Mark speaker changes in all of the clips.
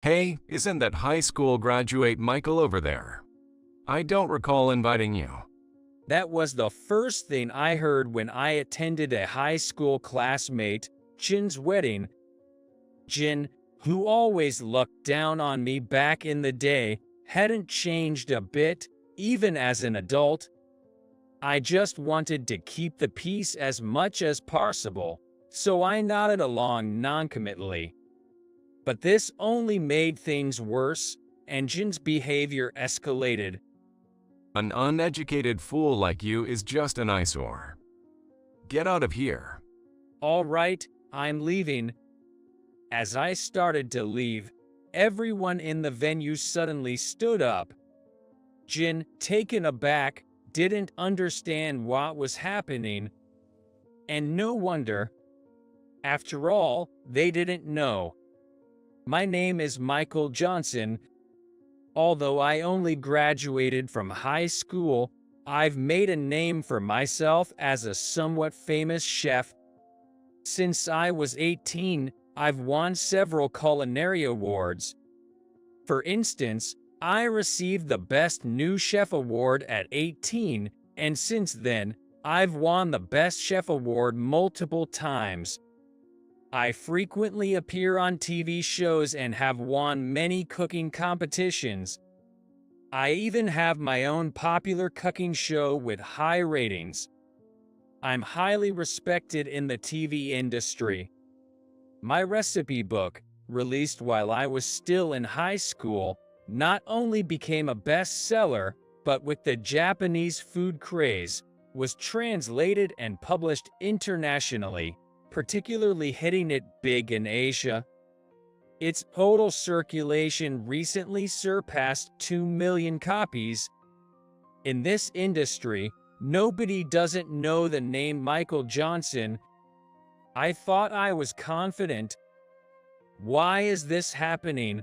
Speaker 1: Hey, isn't that high school graduate Michael over there? I don't recall inviting you.
Speaker 2: That was the first thing I heard when I attended a high school classmate, Jin's wedding. Jin, who always looked down on me back in the day, hadn't changed a bit, even as an adult. I just wanted to keep the peace as much as possible, so I nodded along noncommittally. But this only made things worse, and Jin's behavior escalated.
Speaker 1: An uneducated fool like you is just an eyesore. Get out of here.
Speaker 2: All right, I'm leaving. As I started to leave, everyone in the venue suddenly stood up. Jin, taken aback, didn't understand what was happening. And no wonder. After all, they didn't know. My name is Michael Johnson. Although I only graduated from high school, I've made a name for myself as a somewhat famous chef. Since I was 18, I've won several culinary awards. For instance, I received the Best New Chef Award at 18, and since then, I've won the Best Chef Award multiple times. I frequently appear on TV shows and have won many cooking competitions. I even have my own popular cooking show with high ratings. I'm highly respected in the TV industry. My recipe book, released while I was still in high school, not only became a bestseller, but with the Japanese food craze, was translated and published internationally, particularly hitting it big in Asia. Its total circulation recently surpassed 2 million copies. In this industry, nobody doesn't know the name Michael Johnson. I thought I was confident. Why is this happening?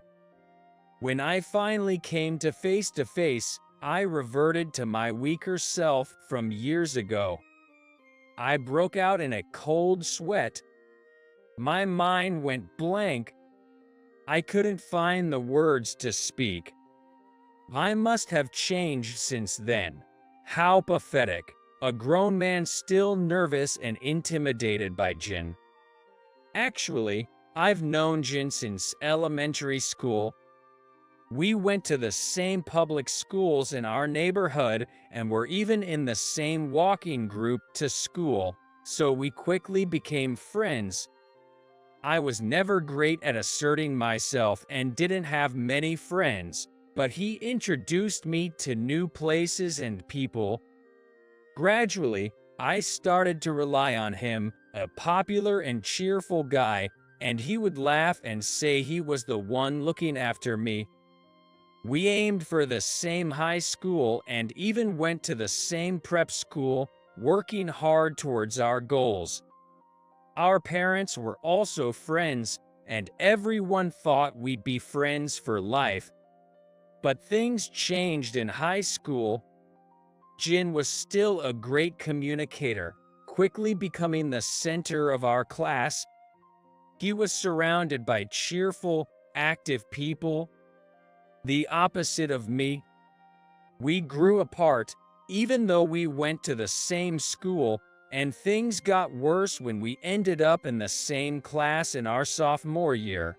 Speaker 2: When I finally came to face, I reverted to my weaker self from years ago. I broke out in a cold sweat. My mind went blank. I couldn't find the words to speak. I must have changed since then. How pathetic. A grown man still nervous and intimidated by Jin. Actually, I've known Jin since elementary school. We went to the same public schools in our neighborhood and were even in the same walking group to school, so we quickly became friends. I was never great at asserting myself and didn't have many friends, but he introduced me to new places and people. Gradually, I started to rely on him, a popular and cheerful guy, and he would laugh and say he was the one looking after me. We aimed for the same high school and even went to the same prep school, working hard towards our goals. Our parents were also friends, and everyone thought we'd be friends for life. But things changed in high school. Jin was still a great communicator, quickly becoming the center of our class. He was surrounded by cheerful, active people, the opposite of me. We grew apart, even though we went to the same school, and things got worse when we ended up in the same class in our sophomore year.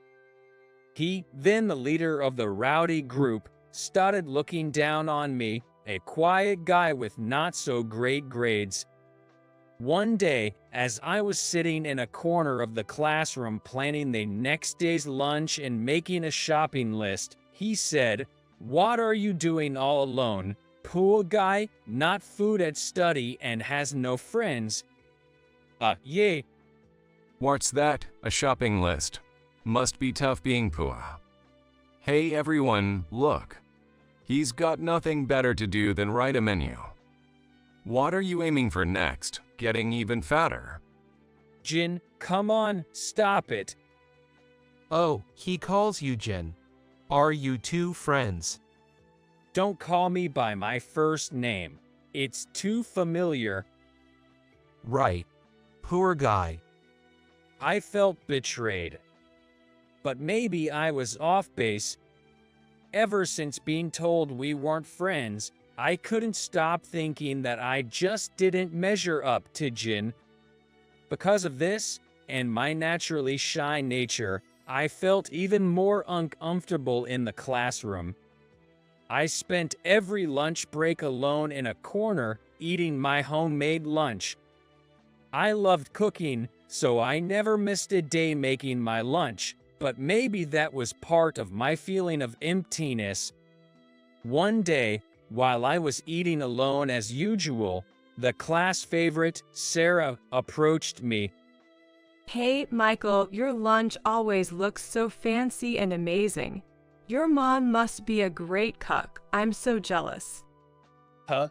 Speaker 2: He, then the leader of the rowdy group, started looking down on me, a quiet guy with not so great grades. One day, as I was sitting in a corner of the classroom planning the next day's lunch and making a shopping list, he said, "What are you doing all alone? Poor guy, not food at study and has no friends." Yeah.
Speaker 1: What's that? A shopping list. Must be tough being poor. Hey everyone, look. He's got nothing better to do than write a menu. What are you aiming for next? Getting even fatter?
Speaker 2: Jin, come on, stop it.
Speaker 3: Oh, he calls you Jin. Are you two friends?
Speaker 2: Don't call me by my first name. It's too familiar.
Speaker 3: Right. Poor guy.
Speaker 2: I felt betrayed. but maybe I was off base. Ever since being told we weren't friends, I couldn't stop thinking that I just didn't measure up to Jin. Because of this, and my naturally shy nature, I felt even more uncomfortable in the classroom. I spent every lunch break alone in a corner, eating my homemade lunch. I loved cooking, so I never missed a day making my lunch, but maybe that was part of my feeling of emptiness. One day, while I was eating alone as usual, the class favorite, Sarah, approached me.
Speaker 4: Hey, Michael, your lunch always looks so fancy and amazing. Your mom must be a great cook. I'm so jealous.
Speaker 2: Huh?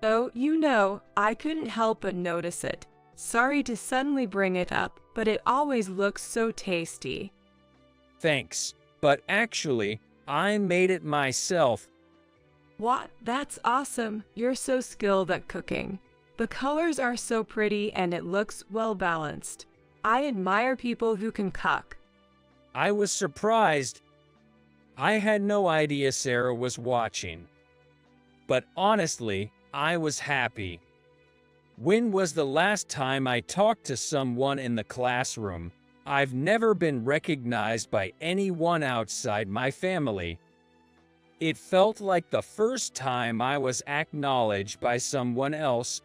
Speaker 4: Oh, you know, I couldn't help but notice it. Sorry to suddenly bring it up, but it always looks so tasty.
Speaker 2: Thanks, but actually, I made it myself.
Speaker 4: What? That's awesome. You're so skilled at cooking. The colors are so pretty and it looks well balanced. I admire people who can cook.
Speaker 2: I was surprised. I had no idea Sarah was watching. But honestly, I was happy. When was the last time I talked to someone in the classroom? I've never been recognized by anyone outside my family. It felt like the first time I was acknowledged by someone else.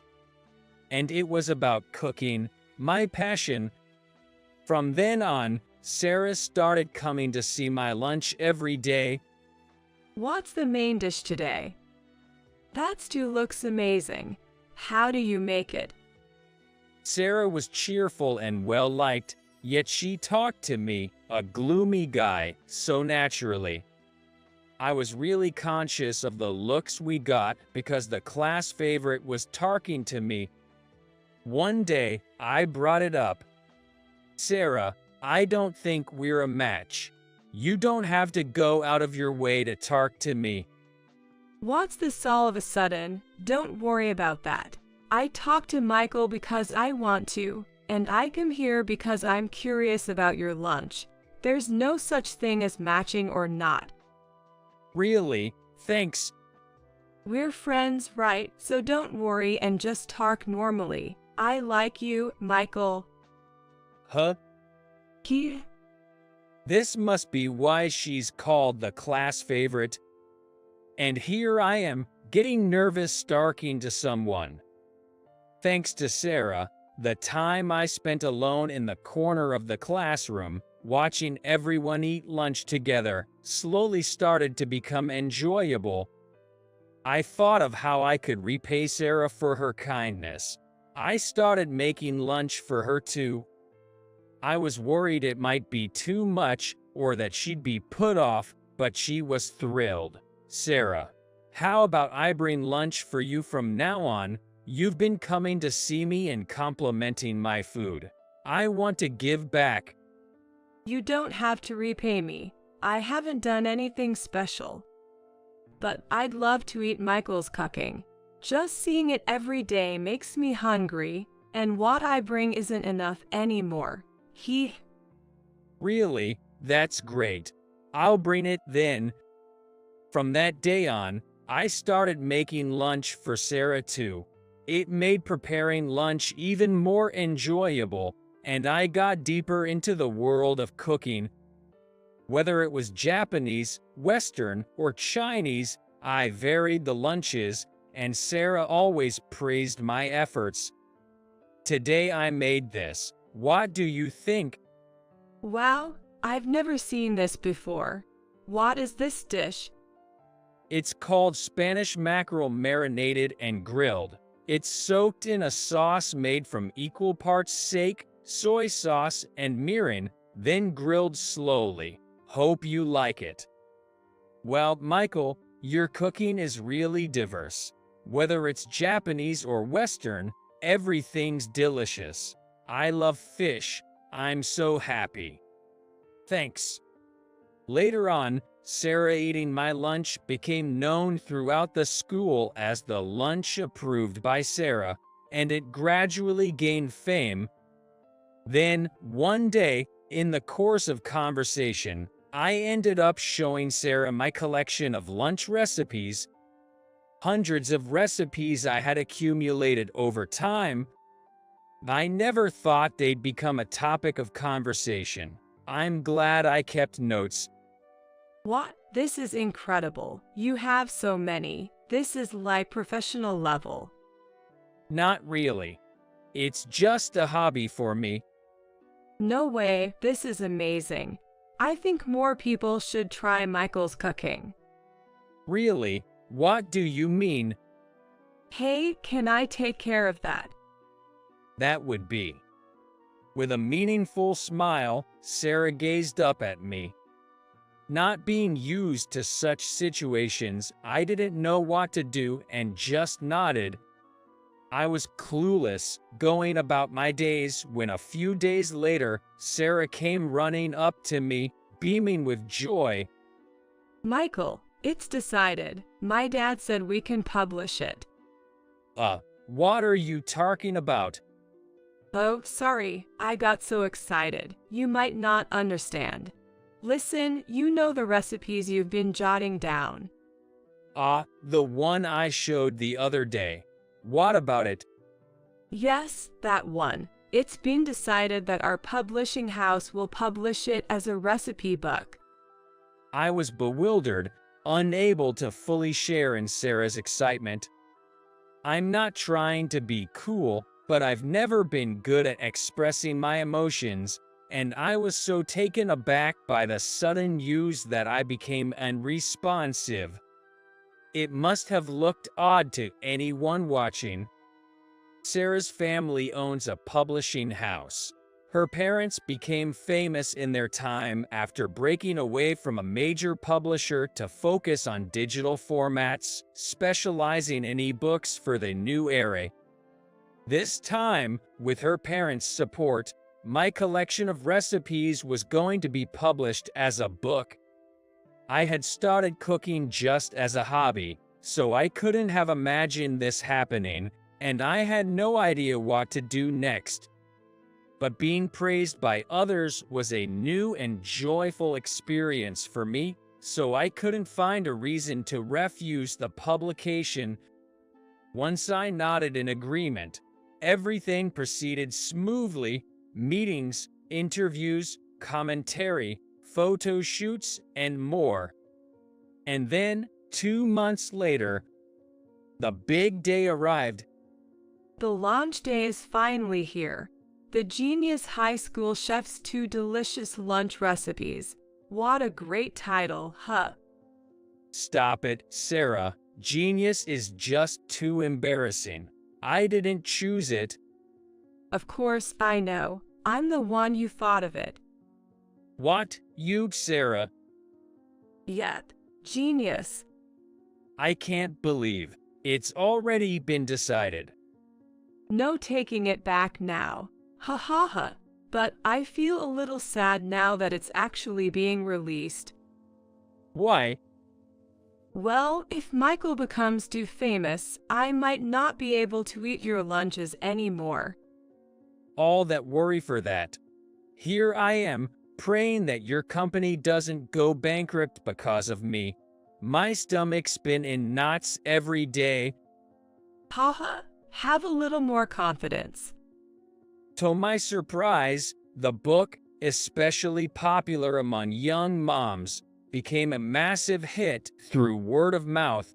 Speaker 2: And it was about cooking, my passion. From then on, Sarah started coming to see my lunch every day.
Speaker 4: What's the main dish today? That stew looks amazing. How do you make it?
Speaker 2: Sarah was cheerful and well-liked, yet she talked to me, a gloomy guy, so naturally. I was really conscious of the looks we got because the class favorite was talking to me. One day, I brought it up. Sarah, I don't think we're a match. You don't have to go out of your way to talk to me.
Speaker 4: What's this all of a sudden? Don't worry about that. I talk to Michael because I want to, and I come here because I'm curious about your lunch. There's no such thing as matching or not.
Speaker 2: Really? Thanks.
Speaker 4: We're friends, right? So don't worry and just talk normally. I like you, Michael.
Speaker 2: Huh?
Speaker 4: He?
Speaker 2: This must be why she's called the class favorite. And here I am, getting nervous talking to someone. Thanks to Sarah, the time I spent alone in the corner of the classroom, watching everyone eat lunch together, slowly started to become enjoyable. I thought of how I could repay Sarah for her kindness. I started making lunch for her too. I was worried it might be too much or that she'd be put off, but she was thrilled. Sarah, how about I bring lunch for you from now on? You've been coming to see me and complimenting my food. I want to give back.
Speaker 4: You don't have to repay me. I haven't done anything special. But I'd love to eat Michael's cooking. Just seeing it every day makes me hungry, and what I bring isn't enough anymore.
Speaker 2: Really? That's great. I'll bring it then. From that day on, I started making lunch for Sarah too. It made preparing lunch even more enjoyable, and I got deeper into the world of cooking. Whether it was Japanese, Western, or Chinese, I varied the lunches, and Sarah always praised my efforts. Today I made this. What do you think?
Speaker 4: Wow, I've never seen this before. What is this dish?
Speaker 2: It's called Spanish mackerel marinated and grilled. It's soaked in a sauce made from equal parts steak, soy sauce, and mirin, then grilled slowly. Hope you like it. Well, Michael, your cooking is really diverse. Whether it's Japanese or Western, everything's delicious. I love fish. I'm so happy. Thanks. Later on, Sarah eating my lunch became known throughout the school as the lunch approved by Sarah, and it gradually gained fame. Then, one day, In the course of conversation, I ended up showing Sarah my collection of lunch recipes, hundreds of recipes I had accumulated over time. I never thought they'd become a topic of conversation. I'm glad I kept notes.
Speaker 4: What? This is incredible. You have so many. This is like professional level.
Speaker 2: Not really. It's just a hobby for me.
Speaker 4: No way, this is amazing. I think more people should try Michael's cooking.
Speaker 2: Really? What do you mean?
Speaker 4: Hey, can I take care of that?
Speaker 2: That would be. With a meaningful smile, Sarah gazed up at me. Not being used to such situations, I didn't know what to do and just nodded. I was clueless, going about my days when a few days later, Sarah came running up to me, beaming with joy.
Speaker 4: Michael, it's decided. My dad said we can publish it.
Speaker 2: What are you talking about?
Speaker 4: Oh, sorry, I got so excited. You might not understand. Listen, you know the recipes you've been jotting down.
Speaker 2: The one I showed the other day. What about it?
Speaker 4: Yes, that one. It's been decided that our publishing house will publish it as a recipe book.
Speaker 2: I was bewildered, unable to fully share in Sarah's excitement. I'm not trying to be cool, but I've never been good at expressing my emotions, and I was so taken aback by the sudden news that I became unresponsive. It must have looked odd to anyone watching. Sarah's family owns a publishing house. Her parents became famous in their time after breaking away from a major publisher to focus on digital formats, specializing in ebooks for the new era. This time, with her parents' support, my collection of recipes was going to be published as a book. I had started cooking just as a hobby, so I couldn't have imagined this happening, and I had no idea what to do next. But being praised by others was a new and joyful experience for me, so I couldn't find a reason to refuse the publication. Once I nodded in agreement, everything proceeded smoothly: meetings, interviews, commentary, photo shoots, and more. And then, 2 months later, the big day arrived.
Speaker 4: The launch day is finally here. The Genius High School Chef's 2 delicious lunch recipes. What a great title, huh?
Speaker 2: Stop it, Sarah. Genius is just too embarrassing. I didn't choose it.
Speaker 4: Of course, I know. I'm the one who thought of it.
Speaker 2: What? You, Sarah?
Speaker 4: Yet, genius.
Speaker 2: I can't believe it's already been decided.
Speaker 4: No taking it back now. Ha ha ha. But I feel a little sad now that it's actually being released.
Speaker 2: Why?
Speaker 4: Well, if Michael becomes too famous, I might not be able to eat your lunches anymore.
Speaker 2: All that worry for that. Here I am, praying that your company doesn't go bankrupt because of me. My stomach's been in knots every day.
Speaker 4: Haha, have a little more confidence.
Speaker 2: To my surprise, the book, especially popular among young moms, became a massive hit through word of mouth.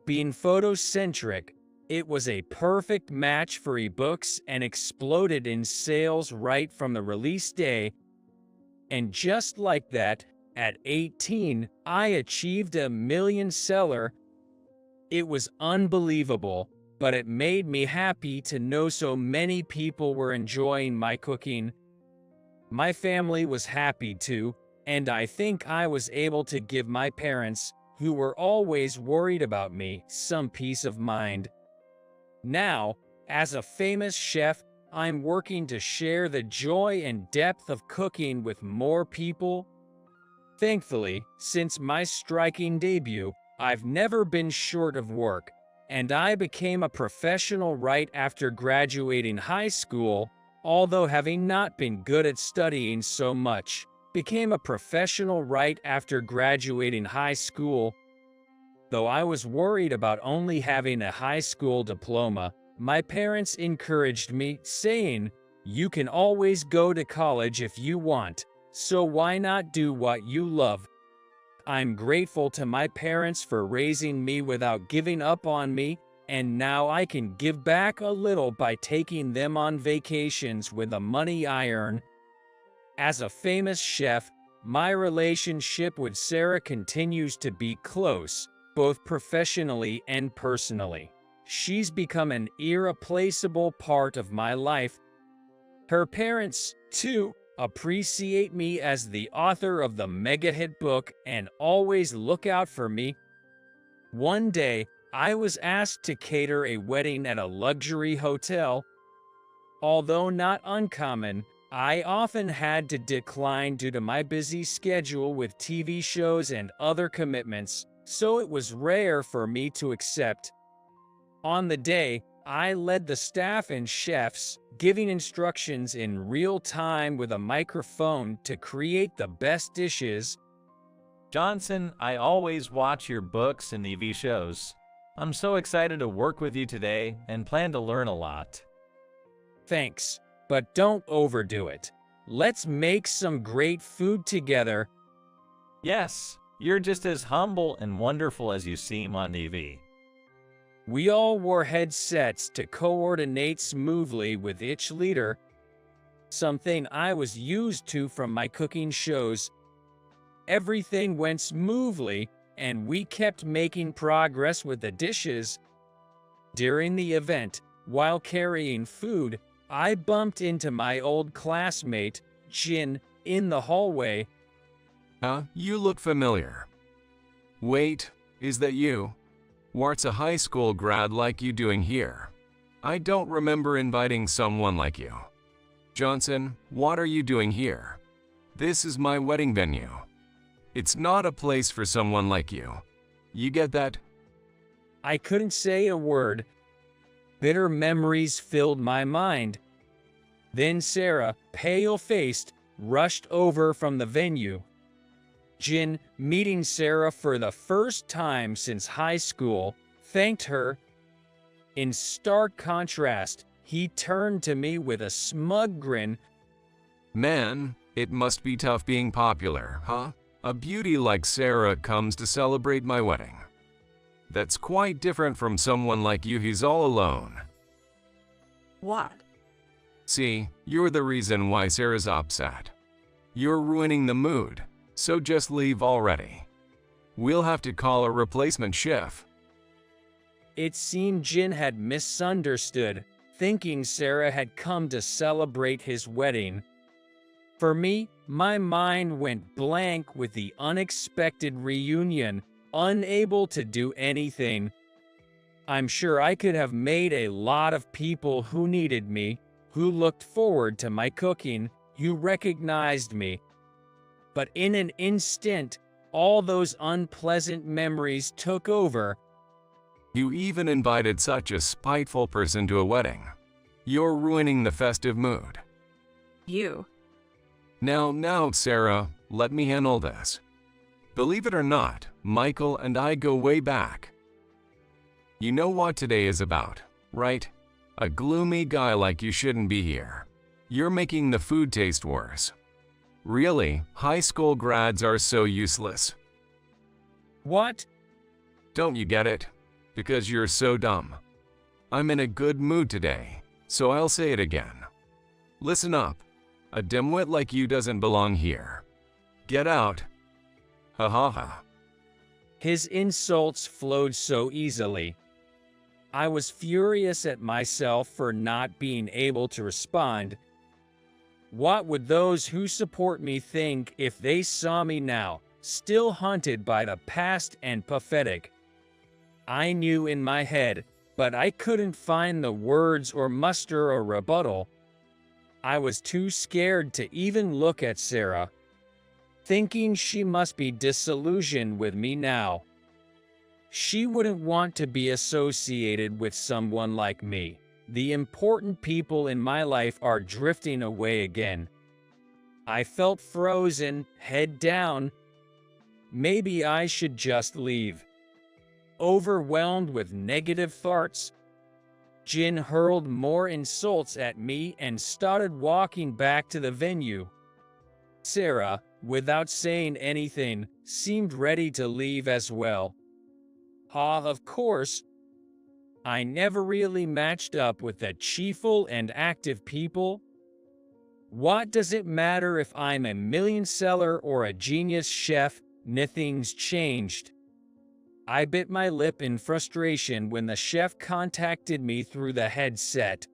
Speaker 2: Being photocentric, it was a perfect match for ebooks and exploded in sales right from the release day. And just like that, at 18, I achieved a million seller. It was unbelievable, but it made me happy to know so many people were enjoying my cooking. My family was happy too, and I think I was able to give my parents, who were always worried about me, some peace of mind. Now, as a famous chef, I'm working to share the joy and depth of cooking with more people. Thankfully, since my striking debut, I've never been short of work, and I became a professional right after graduating high school. although having not been good at studying so much, became a professional right after graduating high school. Though I was worried about only having a high school diploma, my parents encouraged me, saying, "You can always go to college if you want, so why not do what you love?" I'm grateful to my parents for raising me without giving up on me, and now I can give back a little by taking them on vacations with the money I earn. As a famous chef, my relationship with Sarah continues to be close, both professionally and personally. She's become an irreplaceable part of my life. Her parents, too, appreciate me as the author of the mega-hit book and always look out for me. One day, I was asked to cater a wedding at a luxury hotel. Although not uncommon, I often had to decline due to my busy schedule with TV shows and other commitments, so it was rare for me to accept. On the day, I led the staff and chefs, giving instructions in real time with a microphone to create the best dishes.
Speaker 5: Johnson, I always watch your books and TV shows. I'm so excited to work with you today and plan to learn a lot.
Speaker 2: Thanks, but don't overdo it. Let's make some great food together.
Speaker 5: Yes, you're just as humble and wonderful as you seem on TV.
Speaker 2: We all wore headsets to coordinate smoothly with each leader, something I was used to from my cooking shows. Everything went smoothly, and we kept making progress with the dishes. During the event, while carrying food, I bumped into my old classmate, Jin, in the hallway.
Speaker 1: You look familiar. Wait, is that you? What's a high school grad like you doing here? I don't remember inviting someone like you. Johnson, what are you doing here? This is my wedding venue. It's not a place for someone like you. You get that?
Speaker 2: I couldn't say a word. Bitter memories filled my mind. Then Sarah, pale-faced, rushed over from the venue. Jin, meeting Sarah for the first time since high school, thanked her. In stark contrast, he turned to me with a smug grin.
Speaker 1: Man, it must be tough being popular, huh? A beauty like Sarah comes to celebrate my wedding. That's quite different from someone like you who's all alone.
Speaker 4: What?
Speaker 1: See, you're the reason why Sarah's upset. You're ruining the mood, so just leave already. We'll have to call a replacement chef.
Speaker 2: It seemed Jin had misunderstood, thinking Sarah had come to celebrate his wedding. For me, my mind went blank with the unexpected reunion, unable to do anything. I'm sure I could have made a lot of people who needed me, who looked forward to my cooking, who recognized me. But in an instant, all those unpleasant memories took over.
Speaker 1: You even invited such a spiteful person to a wedding. You're ruining the festive mood.
Speaker 4: You.
Speaker 1: Now, Sarah, let me handle this. Believe it or not, Michael and I go way back. You know what today is about, right? A gloomy guy like you shouldn't be here. You're making the food taste worse. Really, high school grads are so useless.
Speaker 2: What?
Speaker 1: Don't you get it? Because you're so dumb. I'm in a good mood today, so I'll say it again. Listen up. A dimwit like you doesn't belong here. Get out. Ha ha ha.
Speaker 2: His insults flowed so easily. I was furious at myself for not being able to respond. What would those who support me think if they saw me now, still haunted by the past and pathetic? I knew in my head, but I couldn't find the words or muster a rebuttal. I was too scared to even look at Sarah, thinking she must be disillusioned with me now. She wouldn't want to be associated with someone like me. The important people in my life are drifting away again. I felt frozen, head down. Maybe I should just leave. Overwhelmed with negative thoughts, Jin hurled more insults at me and started walking back to the venue. Sarah, without saying anything, seemed ready to leave as well. Of course, I never really matched up with the cheerful and active people. What does it matter if I'm a million seller or a genius chef? Nothing's changed. I bit my lip in frustration when the chef contacted me through the headset.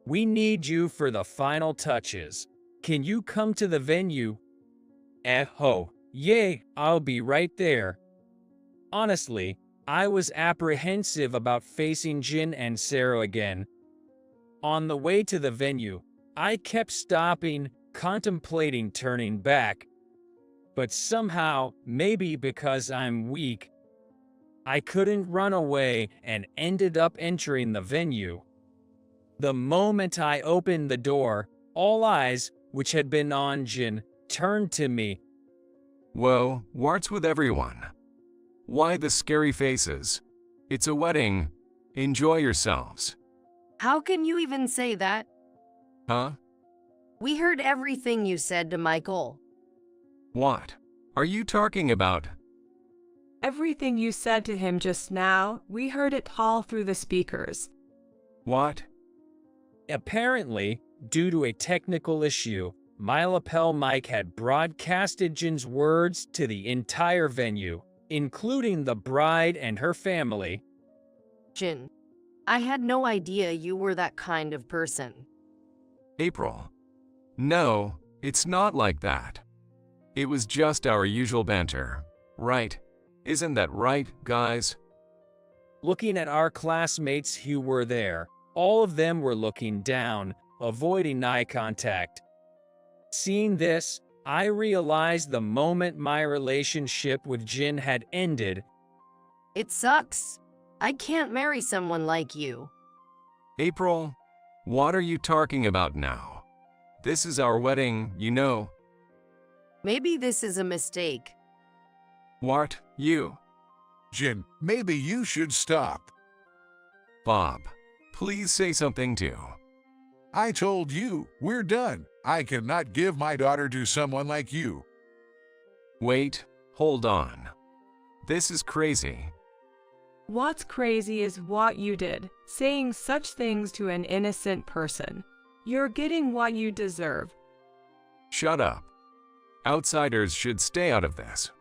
Speaker 2: We need you for the final touches. Can you come to the venue? Oh, yay, I'll be right there. Honestly, I was apprehensive about facing Jin and Sarah again. On the way to the venue, I kept stopping, contemplating turning back. But somehow, maybe because I'm weak, I couldn't run away and ended up entering the venue. The moment I opened the door, all eyes, which had been on Jin, turned to me.
Speaker 1: Whoa, what's with everyone? Why the scary faces? It's a wedding. Enjoy yourselves.
Speaker 6: How can you even say that?
Speaker 1: Huh?
Speaker 6: We heard everything you said to Michael.
Speaker 1: What are you talking about?
Speaker 4: Everything you said to him just now, we heard it all through the speakers.
Speaker 1: What?
Speaker 2: Apparently, due to a technical issue, my lapel mic had broadcasted Jin's words to the entire venue, including the bride and her family.
Speaker 6: Jin, I had no idea you were that kind of person.
Speaker 1: April. No, it's not like that. It was just our usual banter, right? Isn't that right, guys?
Speaker 2: Looking at our classmates who were there, all of them were looking down, avoiding eye contact. Seeing this, I realized the moment my relationship with Jin had ended.
Speaker 6: It sucks. I can't marry someone like you.
Speaker 1: April, what are you talking about now? This is our wedding, you know.
Speaker 6: Maybe this is a mistake.
Speaker 1: What? You?
Speaker 7: Jin, maybe you should stop.
Speaker 1: Bob, please say something too.
Speaker 7: I told you, we're done. I cannot give my daughter to someone like you.
Speaker 1: Wait, hold on. This is crazy.
Speaker 4: What's crazy is what you did, saying such things to an innocent person. You're getting what you deserve.
Speaker 1: Shut up. Outsiders should stay out of this.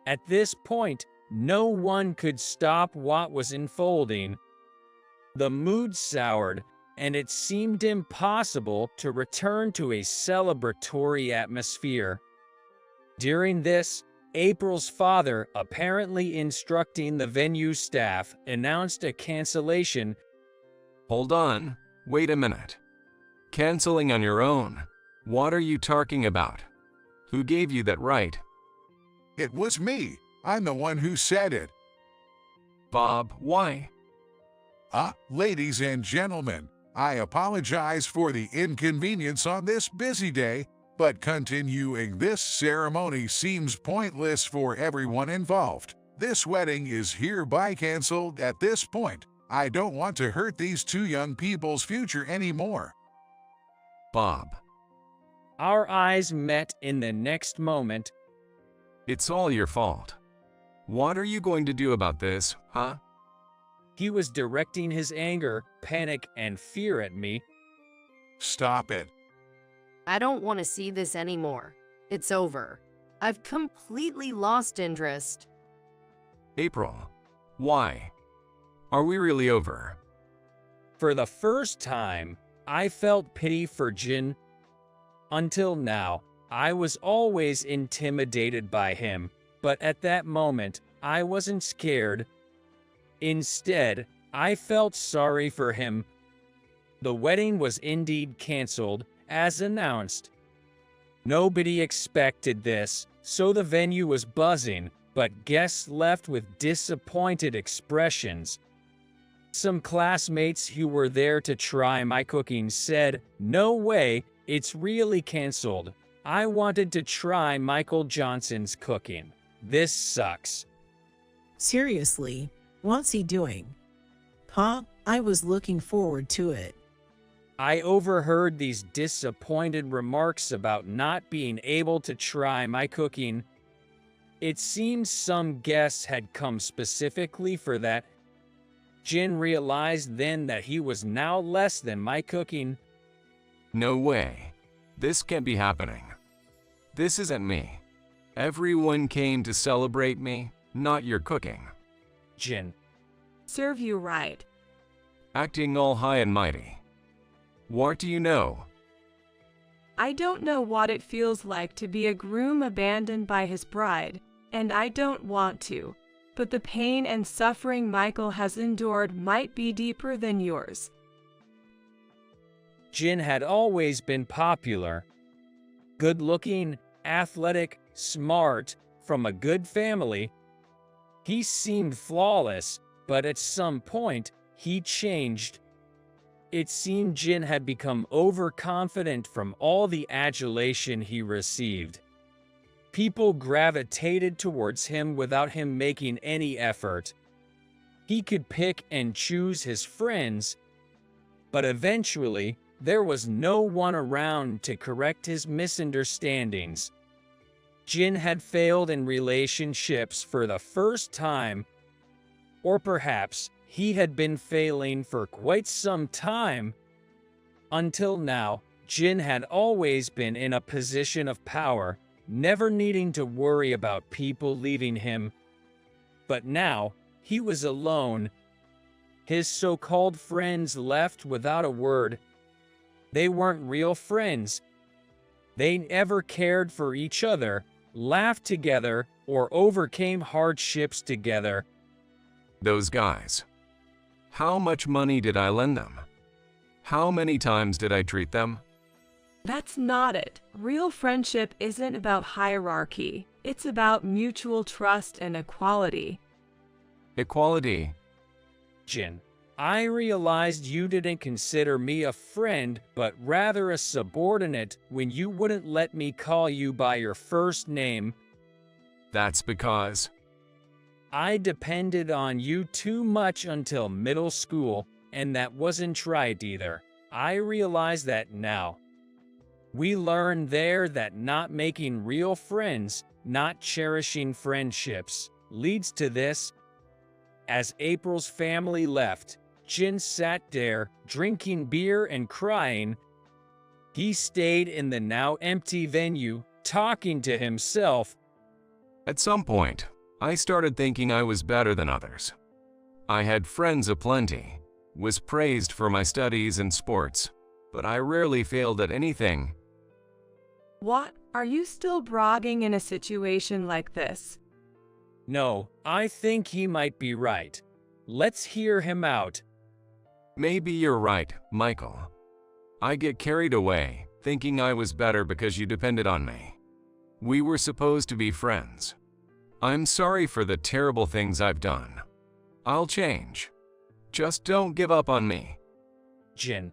Speaker 2: At this point, no one could stop what was unfolding. The mood soured, and it seemed impossible to return to a celebratory atmosphere. During this, April's father, apparently instructing the venue staff, announced a cancellation.
Speaker 1: Hold on, wait a minute. Canceling on your own? What are you talking about? Who gave you that right?
Speaker 7: It was me. I'm the one who said it.
Speaker 1: Bob, why?
Speaker 7: Ladies and gentlemen, I apologize for the inconvenience on this busy day, but continuing this ceremony seems pointless for everyone involved. This wedding is hereby canceled at this point. I don't want to hurt these two young people's future anymore.
Speaker 1: Bob.
Speaker 2: Our eyes met in the next moment.
Speaker 1: It's all your fault. What are you going to do about this, huh?
Speaker 2: He was directing his anger, panic, and fear at me.
Speaker 7: Stop it.
Speaker 6: I don't want to see this anymore. It's over. I've completely lost interest.
Speaker 1: April, why? Are we really over?
Speaker 2: For the first time, I felt pity for Jin. Until now, I was always intimidated by him, but at that moment, I wasn't scared. Instead, I felt sorry for him. The wedding was indeed canceled, as announced. Nobody expected this, so the venue was buzzing, but guests left with disappointed expressions. Some classmates who were there to try my cooking said, "No way, it's really canceled. I wanted to try Michael Johnson's cooking. This sucks."
Speaker 8: Seriously, what's he doing? Huh? I was looking forward to it.
Speaker 2: I overheard these disappointed remarks about not being able to try my cooking. It seems some guests had come specifically for that. Jin realized then that he was now less than my cooking.
Speaker 1: No way. This can't be happening. This isn't me. Everyone came to celebrate me, not your cooking.
Speaker 2: Jin.
Speaker 4: Serve you right.
Speaker 1: Acting all high and mighty. What do you know?
Speaker 4: I don't know what it feels like to be a groom abandoned by his bride, and I don't want to. But the pain and suffering Michael has endured might be deeper than yours.
Speaker 2: Jin had always been popular. Good-looking, athletic, smart, from a good family. He seemed flawless, but at some point, he changed. It seemed Jin had become overconfident from all the adulation he received. People gravitated towards him without him making any effort. He could pick and choose his friends, but eventually, there was no one around to correct his misunderstandings. Jin had failed in relationships for the first time, or perhaps he had been failing for quite some time. Until now, Jin had always been in a position of power, never needing to worry about people leaving him. But now, he was alone. His so-called friends left without a word. They weren't real friends. They never cared for each other, laughed together, or overcame hardships together.
Speaker 1: Those guys. How much money did I lend them? How many times did I treat them?
Speaker 4: That's not it. Real friendship isn't about hierarchy. It's about mutual trust and equality.
Speaker 1: Equality.
Speaker 2: Jin, I realized you didn't consider me a friend, but rather a subordinate when you wouldn't let me call you by your first name.
Speaker 1: That's because
Speaker 2: I depended on you too much until middle school, and that wasn't right either. I realize that now. We learned there that not making real friends, not cherishing friendships, leads to this. As April's family left, Jin sat there, drinking beer and crying. He stayed in the now empty venue, talking to himself.
Speaker 1: at some point, I started thinking I was better than others. I had friends aplenty, was praised for my studies and sports, but I rarely failed at anything.
Speaker 4: What? Are you still bragging in a situation like this?
Speaker 2: No, I think he might be right. Let's hear him out.
Speaker 1: Maybe you're right, Michael. I get carried away, thinking I was better because you depended on me. We were supposed to be friends. I'm sorry for the terrible things I've done. I'll change. Just don't give up on me.
Speaker 2: Jin.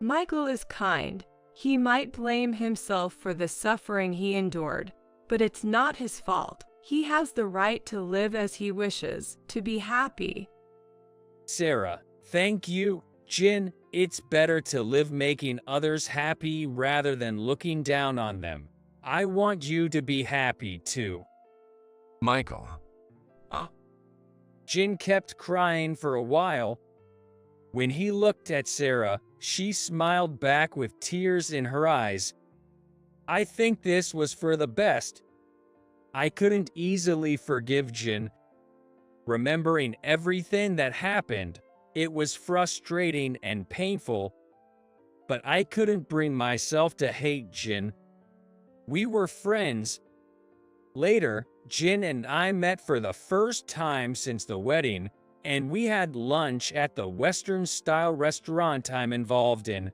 Speaker 4: Michael is kind. He might blame himself for the suffering he endured, but it's not his fault. He has the right to live as he wishes, to be happy.
Speaker 2: Sarah, thank you. Jin, it's better to live making others happy rather than looking down on them. I want you to be happy too.
Speaker 1: Michael.
Speaker 2: Jin kept crying for a while. When he looked at Sarah, she smiled back with tears in her eyes. I think this was for the best. I couldn't easily forgive Jin. Remembering everything that happened, it was frustrating and painful, but I couldn't bring myself to hate Jin. We were friends. Later, Jin and I met for the first time since the wedding, and we had lunch at the Western-style restaurant I'm involved in.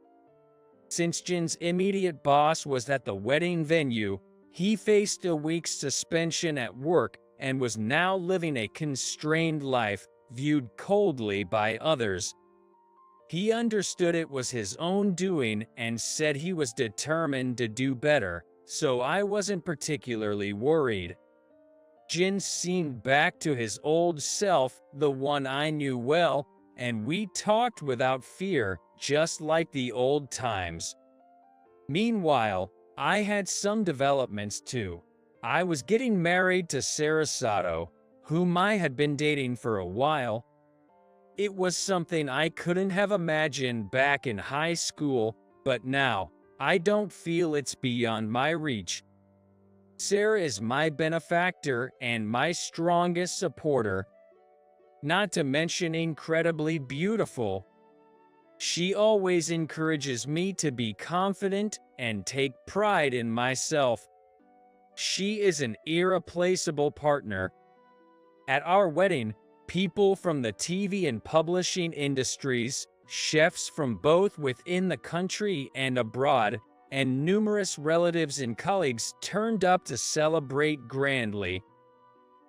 Speaker 2: Since Jin's immediate boss was at the wedding venue, he faced a week's suspension at work and was now living a constrained life, viewed coldly by others. He understood it was his own doing and said he was determined to do better, so I wasn't particularly worried. Jin seemed back to his old self, the one I knew well, and we talked without fear, just like the old times. Meanwhile, I had some developments too. I was getting married to Sarasato, whom I had been dating for a while. It was something I couldn't have imagined back in high school, but now, I don't feel it's beyond my reach. Sarah is my benefactor and my strongest supporter, not to mention incredibly beautiful. She always encourages me to be confident and take pride in myself. She is an irreplaceable partner. At our wedding, people from the TV and publishing industries, chefs from both within the country and abroad, and numerous relatives and colleagues turned up to celebrate grandly.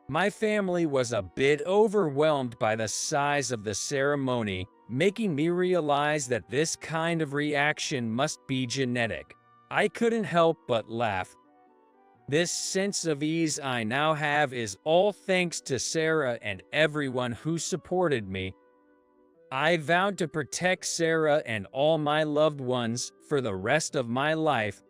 Speaker 2: My family was a bit overwhelmed by the size of the ceremony, making me realize that this kind of reaction must be genetic. I couldn't help but laugh. This sense of ease I now have is all thanks to Sarah and everyone who supported me. I vowed to protect Sarah and all my loved ones for the rest of my life,